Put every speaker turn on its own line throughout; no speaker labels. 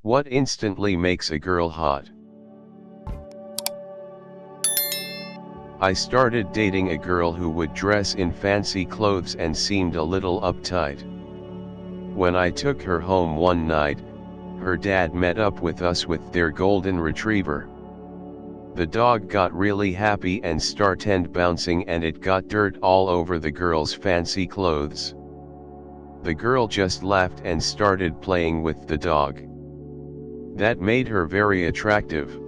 What instantly makes a girl hot? I started dating a girl who would dress in fancy clothes and seemed a little uptight. When I took her home one night, her dad met up with us with their golden retriever. The dog got really happy and started bouncing, and it got dirt all over the girl's fancy clothes. The girl just laughed and started playing with the dog. That made her very attractive.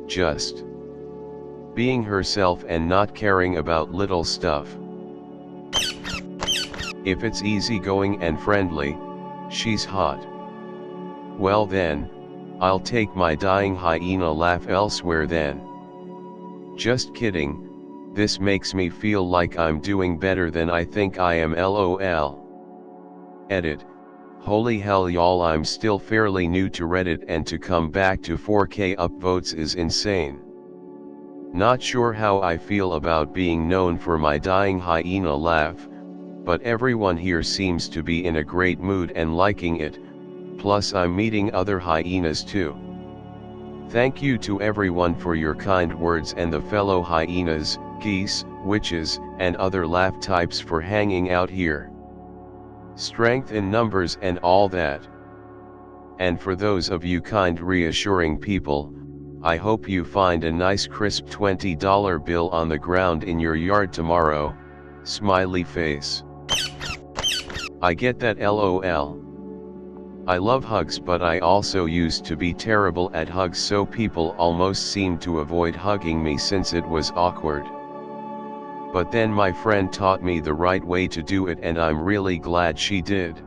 Just being herself and not caring about little stuff. If it's easygoing and friendly, she's hot. Well then, I'll take my dying hyena laugh elsewhere then. Just kidding, this makes me feel like I'm doing better than I think I am, lol. Edit. Holy hell y'all, I'm still fairly new to Reddit, and to come back to 4K upvotes is insane. Not sure how I feel about being known for my dying hyena laugh, but everyone here seems to be in a great mood and liking it, plus I'm meeting other hyenas too. Thank you to everyone for your kind words, and the fellow hyenas, geese, witches, and other laugh types for hanging out here. Strength in numbers and all that. And for those of you kind reassuring people, I hope you find a nice crisp $20 bill on the ground in your yard tomorrow, smiley face. I get that, lol. I love hugs, but I also used to be terrible at hugs, so people almost seemed to avoid hugging me since it was awkward. But then my friend taught me the right way to do it, and I'm really glad she did.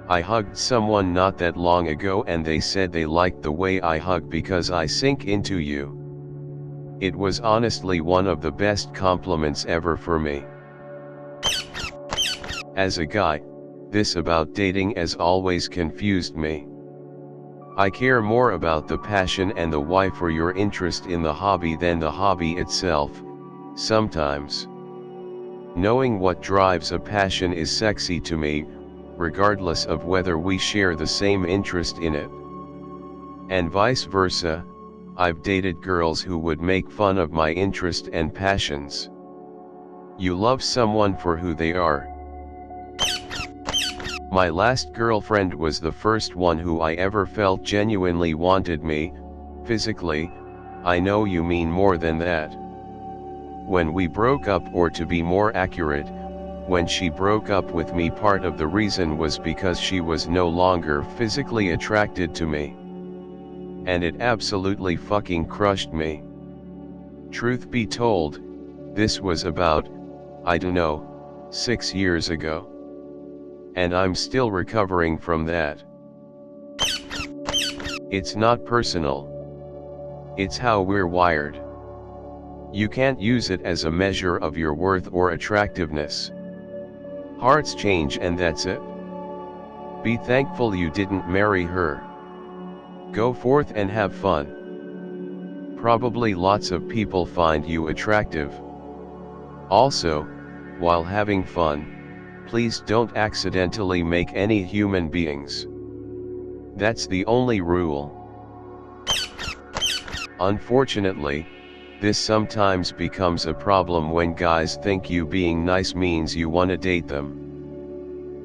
I hugged someone not that long ago, and they said they liked the way I hug because I sink into you. It was honestly one of the best compliments ever for me. As a guy, this about dating has always confused me. I care more about the passion and the why for your interest in the hobby than the hobby itself, sometimes. Knowing what drives a passion is sexy to me, regardless of whether we share the same interest in it. And vice versa, I've dated girls who would make fun of my interest and passions. You love someone for who they are. My last girlfriend was the first one who I ever felt genuinely wanted me, physically. I know you mean more than that. When we broke up, or to be more accurate, when she broke up with me, part of the reason was because she was no longer physically attracted to me. And it absolutely fucking crushed me. Truth be told, this was about, I don't know, 6 years ago. And I'm still recovering from that. It's not personal. It's how we're wired. You can't use it as a measure of your worth or attractiveness. Hearts change, and that's it. Be thankful you didn't marry her. Go forth and have fun. Probably lots of people find you attractive. Also, while having fun, please don't accidentally make any human beings. That's the only rule. Unfortunately, this sometimes becomes a problem when guys think you being nice means you wanna date them.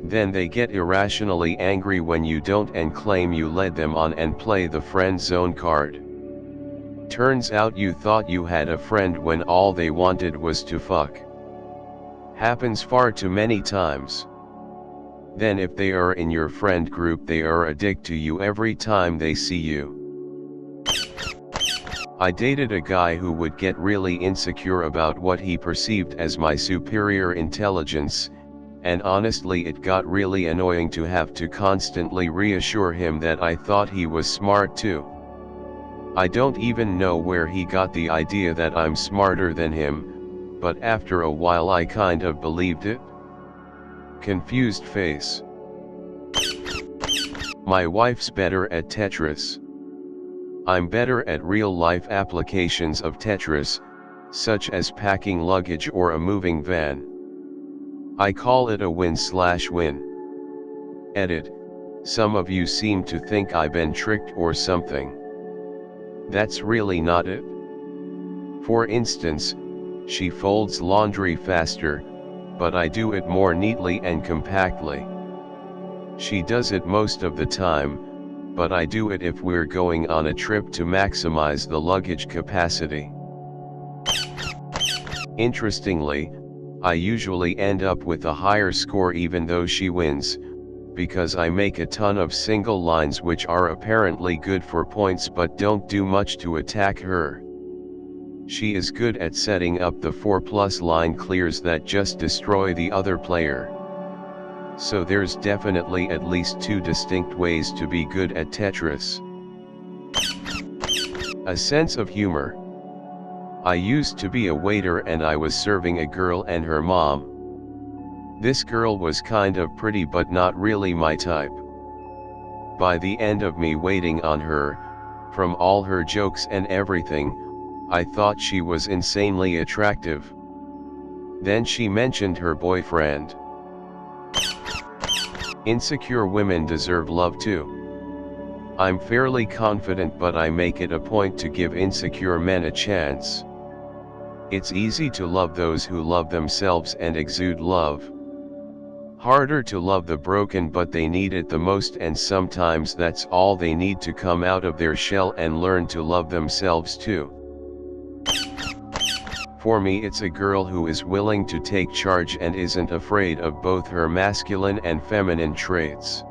Then they get irrationally angry when you don't and claim you led them on and play the friend zone card. Turns out you thought you had a friend when all they wanted was to fuck. Happens far too many times. Then if they are in your friend group, they are a dick to you every time they see you. I dated a guy who would get really insecure about what he perceived as my superior intelligence, and honestly it got really annoying to have to constantly reassure him that I thought he was smart too. I don't even know where he got the idea that I'm smarter than him, but after a while I kind of believed it. Confused face. My wife's better at Tetris. I'm better at real-life applications of Tetris, such as packing luggage or a moving van. I call it a win/win. Edit. Some of you seem to think I've been tricked or something. That's really not it. For instance, she folds laundry faster, but I do it more neatly and compactly. She does it most of the time, but I do it if we're going on a trip to maximize the luggage capacity. Interestingly, I usually end up with a higher score even though she wins, because I make a ton of single lines which are apparently good for points but don't do much to attack her. She is good at setting up the 4+ line clears that just destroy the other player. So there's definitely at least 2 distinct ways to be good at Tetris. A sense of humor. I used to be a waiter and I was serving a girl and her mom. This girl was kind of pretty but not really my type. By the end of me waiting on her, from all her jokes and everything, I thought she was insanely attractive. Then she mentioned her boyfriend. Insecure women deserve love too. I'm fairly confident, but I make it a point to give insecure men a chance. It's easy to love those who love themselves and exude love. Harder to love the broken, but they need it the most, and sometimes that's all they need to come out of their shell and learn to love themselves too. For me, it's a girl who is willing to take charge and isn't afraid of both her masculine and feminine traits.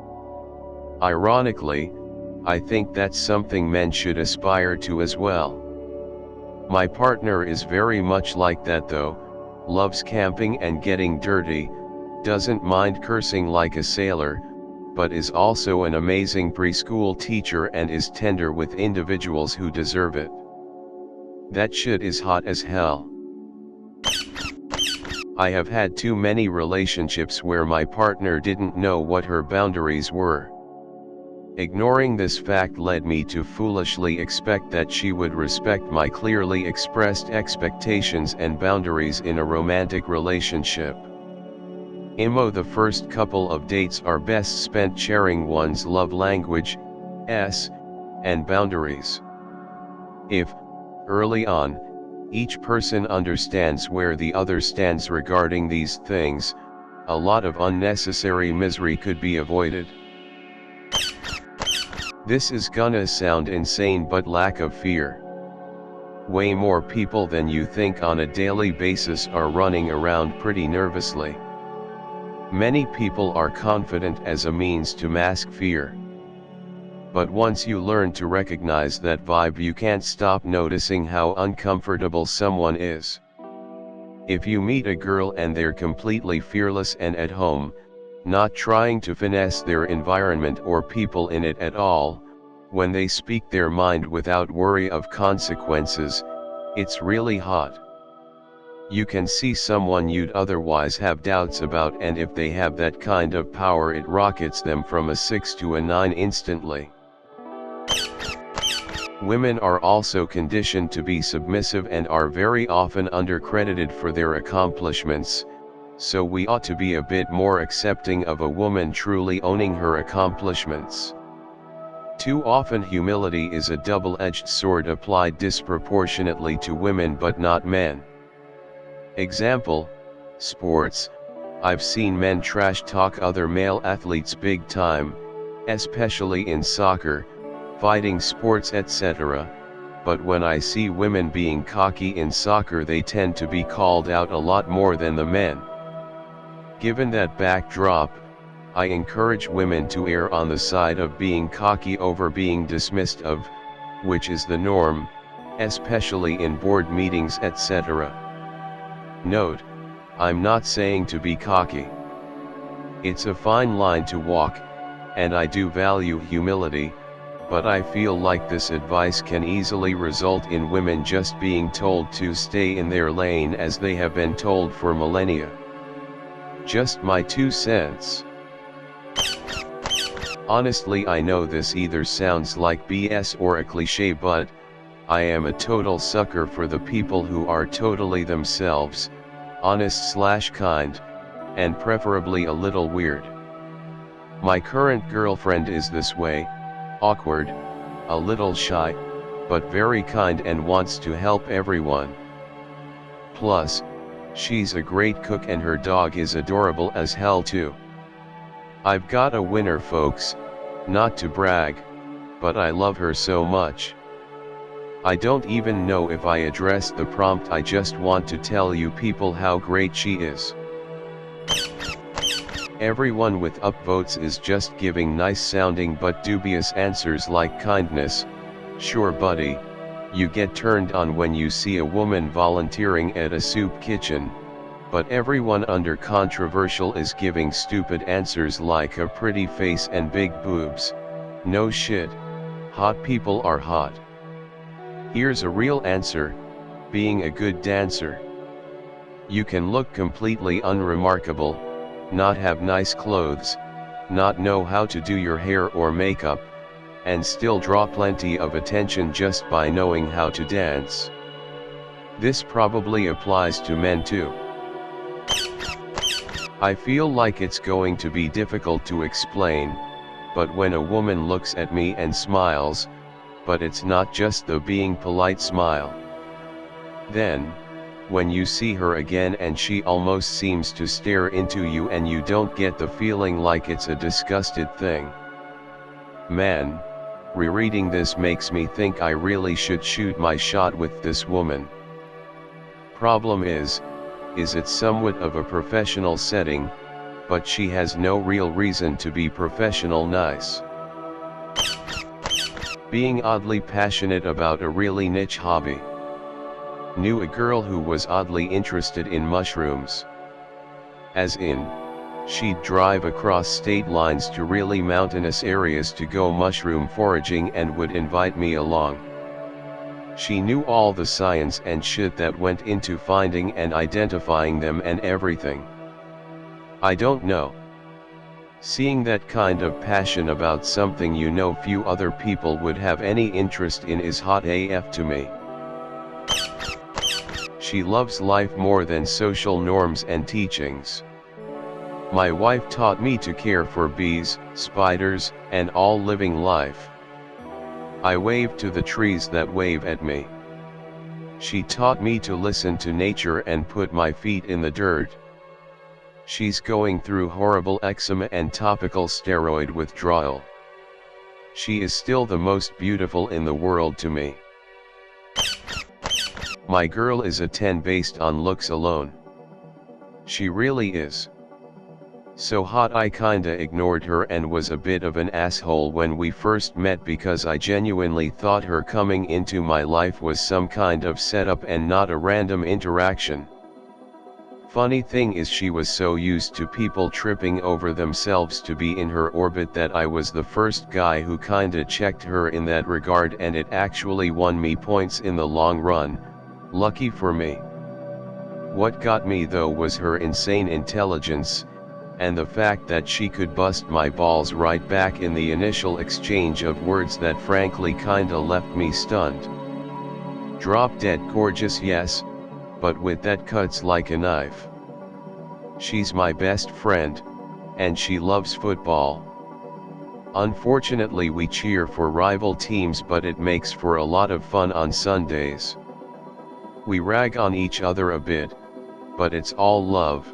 Ironically, I think that's something men should aspire to as well. My partner is very much like that though, loves camping and getting dirty, doesn't mind cursing like a sailor, but is also an amazing preschool teacher and is tender with individuals who deserve it. That shit is hot as hell. I have had too many relationships where my partner didn't know what her boundaries were. Ignoring this fact led me to foolishly expect that she would respect my clearly expressed expectations and boundaries in a romantic relationship. The first couple of dates are best spent sharing one's love language, and boundaries. If, early on, each person understands where the other stands regarding these things, a lot of unnecessary misery could be avoided. This is gonna sound insane, but lack of fear. Way more people than you think on a daily basis are running around pretty nervously. Many people are confident as a means to mask fear. But once you learn to recognize that vibe, you can't stop noticing how uncomfortable someone is. If you meet a girl and they're completely fearless and at home, not trying to finesse their environment or people in it at all, when they speak their mind without worry of consequences, it's really hot. You can see someone you'd otherwise have doubts about, and if they have that kind of power, it rockets them from a 6 to a 9 instantly. Women are also conditioned to be submissive and are very often undercredited for their accomplishments, so we ought to be a bit more accepting of a woman truly owning her accomplishments. Too often humility is a double-edged sword applied disproportionately to women but not men. Example, sports. I've seen men trash talk other male athletes big time, especially in soccer, fighting sports, etc. But when I see women being cocky in soccer, they tend to be called out a lot more than the men. Given that backdrop, I encourage women to err on the side of being cocky over being dismissed of, which is the norm, especially in board meetings, etc. Note, I'm not saying to be cocky. It's a fine line to walk, and I do value humility, but I feel like this advice can easily result in women just being told to stay in their lane as they have been told for millennia. Just my 2 cents. Honestly, I know this either sounds like BS or a cliche, but I am a total sucker for the people who are totally themselves, honest/kind, and preferably a little weird. My current girlfriend is this way, awkward, a little shy, but very kind and wants to help everyone. Plus, she's a great cook and her dog is adorable as hell too. I've got a winner, folks, not to brag, but I love her so much. I don't even know if I addressed the prompt. I just want to tell you people how great she is. Everyone with upvotes is just giving nice sounding but dubious answers like kindness. Sure buddy, you get turned on when you see a woman volunteering at a soup kitchen, but everyone under controversial is giving stupid answers like a pretty face and big boobs. No shit, hot people are hot. Here's a real answer, being a good dancer. You can look completely unremarkable, not have nice clothes, not know how to do your hair or makeup, and still draw plenty of attention just by knowing how to dance. This probably applies to men too. I feel like it's going to be difficult to explain, but when a woman looks at me and smiles, but it's not just the being polite smile. Then, when you see her again and she almost seems to stare into you and you don't get the feeling like it's a disgusted thing. Man, rereading this makes me think I really should shoot my shot with this woman. Problem is it's somewhat of a professional setting, but she has no real reason to be professional nice. Being oddly passionate about a really niche hobby. Knew a girl who was oddly interested in mushrooms. As in, she'd drive across state lines to really mountainous areas to go mushroom foraging and would invite me along. She knew all the science and shit that went into finding and identifying them and everything. I don't know. Seeing that kind of passion about something you know few other people would have any interest in is hot AF to me. She loves life more than social norms and teachings. My wife taught me to care for bees, spiders, and all living life. I wave to the trees that wave at me. She taught me to listen to nature and put my feet in the dirt. She's going through horrible eczema and topical steroid withdrawal. She is still the most beautiful in the world to me. My girl is a 10 based on looks alone. She really is. So hot I kinda ignored her and was a bit of an asshole when we first met because I genuinely thought her coming into my life was some kind of setup and not a random interaction. Funny thing is she was so used to people tripping over themselves to be in her orbit that I was the first guy who kinda checked her in that regard, and it actually won me points in the long run, lucky for me. What got me though was her insane intelligence, and the fact that she could bust my balls right back in the initial exchange of words that frankly kinda left me stunned. Drop dead gorgeous, yes, but with that cuts like a knife. She's my best friend, and she loves football. Unfortunately we cheer for rival teams, but it makes for a lot of fun on Sundays. We rag on each other a bit, but it's all love.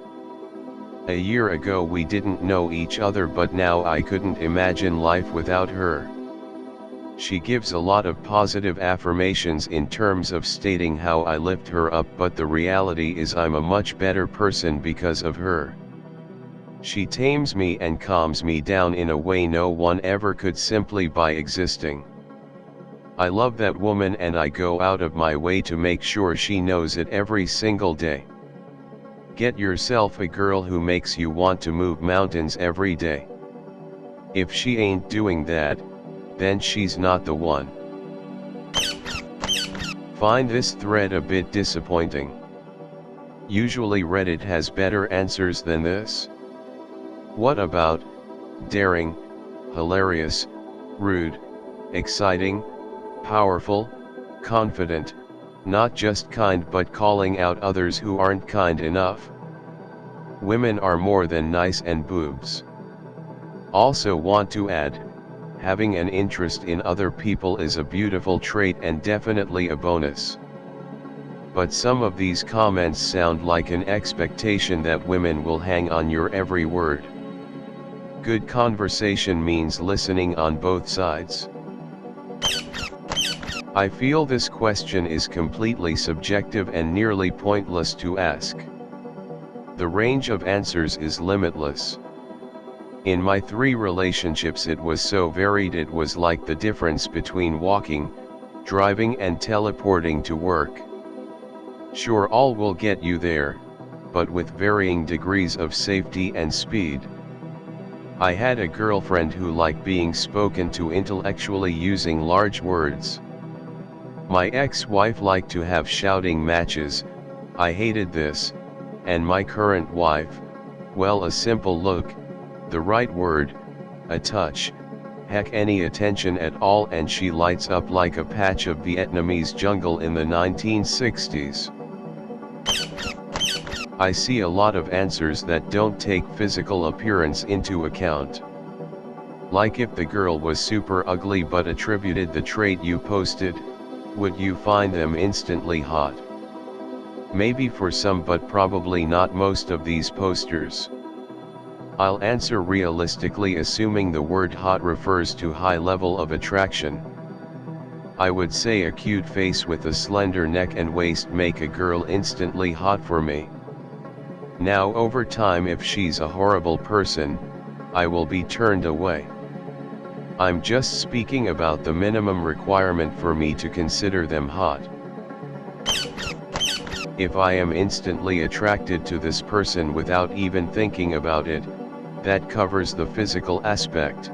A year ago we didn't know each other, but now I couldn't imagine life without her. She gives a lot of positive affirmations in terms of stating how I lift her up, but the reality is I'm a much better person because of her. She tames me and calms me down in a way no one ever could simply by existing. I love that woman and I go out of my way to make sure she knows it every single day. Get yourself a girl who makes you want to move mountains every day. If she ain't doing that, then she's not the one. Find this thread a bit disappointing. Usually Reddit has better answers than this. What about daring, hilarious, rude, exciting, powerful, confident, not just kind but calling out others who aren't kind enough? Women are more than nice and boobs. Also want to add, having an interest in other people is a beautiful trait and definitely a bonus. But some of these comments sound like an expectation that women will hang on your every word. Good conversation means listening on both sides. I feel this question is completely subjective and nearly pointless to ask. The range of answers is limitless. In my 3 relationships it was so varied, it was like the difference between walking, driving and teleporting to work. Sure, all will get you there, but with varying degrees of safety and speed. I had a girlfriend who liked being spoken to intellectually using large words. My ex-wife liked to have shouting matches. I hated this. And my current wife, well, a simple look, the right word, a touch, heck, any attention at all, and she lights up like a patch of Vietnamese jungle in the 1960s. I see a lot of answers that don't take physical appearance into account. Like if the girl was super ugly but attributed the trait you posted, would you find them instantly hot? Maybe for some, but probably not most of these posters. I'll answer realistically, assuming the word hot refers to high level of attraction. I would say a cute face with a slender neck and waist make a girl instantly hot for me. Now over time, if she's a horrible person, I will be turned away. I'm just speaking about the minimum requirement for me to consider them hot. If I am instantly attracted to this person without even thinking about it, that covers the physical aspect.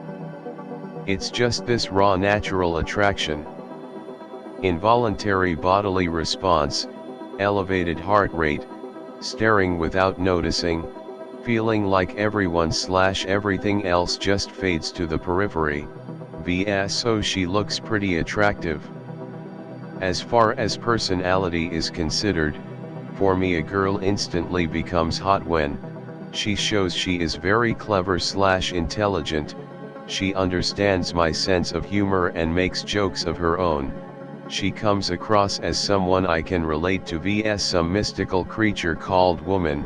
It's just this raw natural attraction. Involuntary bodily response, elevated heart rate, staring without noticing, feeling like everyone/everything else just fades to the periphery, vs oh, she looks pretty attractive. As far as personality is considered, for me a girl instantly becomes hot when she shows she is very clever/intelligent, she understands my sense of humor and makes jokes of her own, she comes across as someone I can relate to vs some mystical creature called woman,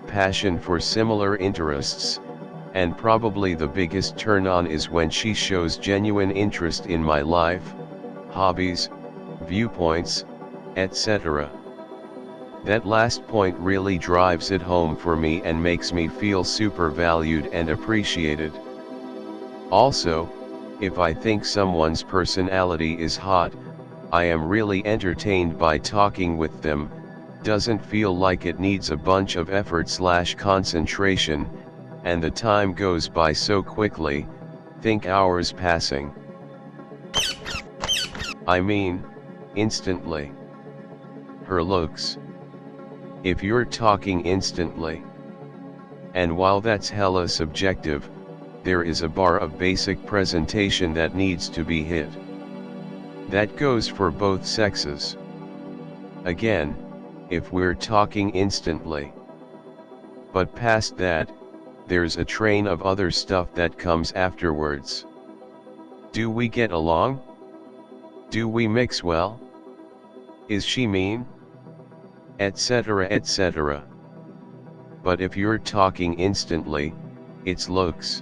passion for similar interests, and probably the biggest turn on is when she shows genuine interest in my life, hobbies, viewpoints, etc. That last point really drives it home for me and makes me feel super valued and appreciated. Also, if I think someone's personality is hot, I am really entertained by talking with them, doesn't feel like it needs a bunch of effort/concentration, and the time goes by so quickly, think hours passing. I mean, instantly. Her looks. If you're talking instantly. And while that's hella subjective, there is a bar of basic presentation that needs to be hit. That goes for both sexes. Again, if we're talking instantly. But past that, there's a train of other stuff that comes afterwards. Do we get along? Do we mix well? Is she mean? Etc. etc. But if you're talking instantly, it's looks.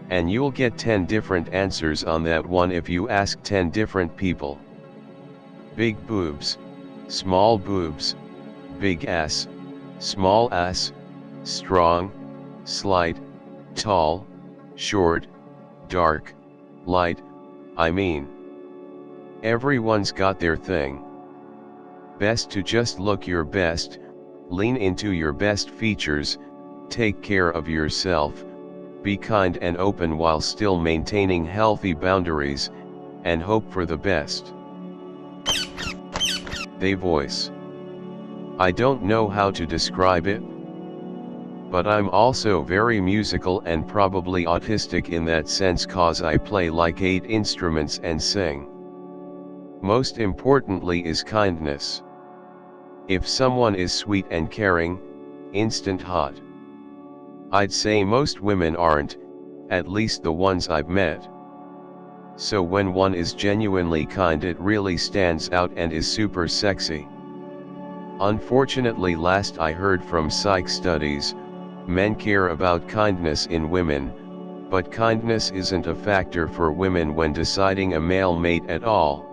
And you'll get 10 different answers on that one if you ask 10 different people. Big boobs, small boobs, big ass, small ass, strong, slight, tall, short, dark, light, I mean. Everyone's got their thing. Best to just look your best, lean into your best features, take care of yourself, be kind and open while still maintaining healthy boundaries, and hope for the best. They voice. I don't know how to describe it. But I'm also very musical and probably autistic in that sense, cause I play like 8 instruments and sing. Most importantly is kindness. If someone is sweet and caring, instant hot. I'd say most women aren't, at least the ones I've met. So when one is genuinely kind, it really stands out and is super sexy. Unfortunately, last I heard from psych studies, men care about kindness in women, but kindness isn't a factor for women when deciding a male mate at all.